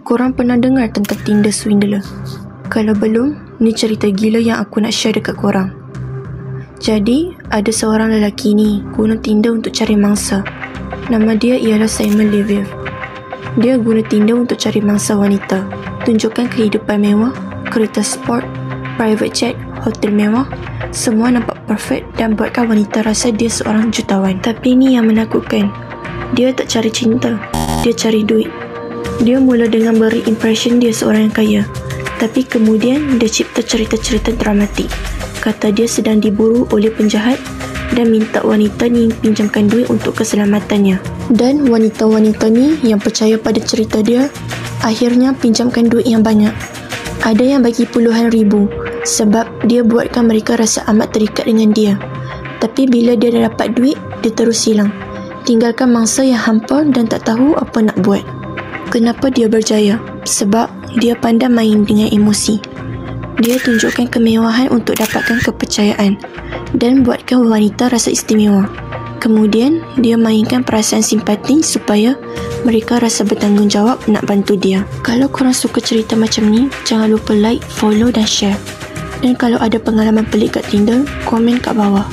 Korang pernah dengar tentang Tinder Swindler? Kalau belum, ni cerita gila yang aku nak share dekat korang. Jadi, ada seorang lelaki ni guna Tinder untuk cari mangsa. Nama dia ialah Simon Leviev. Dia guna Tinder untuk cari mangsa wanita. Tunjukkan kehidupan mewah, kereta sport, private jet, hotel mewah. Semua nampak perfect dan buatkan wanita rasa dia seorang jutawan. Tapi ni yang menakutkan. Dia tak cari cinta, dia cari duit. Dia mula dengan beri impression dia seorang yang kaya. Tapi kemudian dia cipta cerita-cerita dramatik. Kata dia sedang diburu oleh penjahat dan minta wanita ni pinjamkan duit untuk keselamatannya. Dan wanita-wanita ni yang percaya pada cerita dia, akhirnya pinjamkan duit yang banyak. Ada yang bagi puluhan ribu sebab dia buatkan mereka rasa amat terikat dengan dia. Tapi bila dia dah dapat duit, dia terus hilang. Tinggalkan mangsa yang hampa dan tak tahu apa nak buat. Kenapa dia berjaya? Sebab dia pandai main dengan emosi. Dia tunjukkan kemewahan untuk dapatkan kepercayaan dan buatkan wanita rasa istimewa. Kemudian, dia mainkan perasaan simpati supaya mereka rasa bertanggungjawab nak bantu dia. Kalau korang suka cerita macam ni, jangan lupa like, follow dan share. Dan kalau ada pengalaman pelik kat Tinder, komen kat bawah.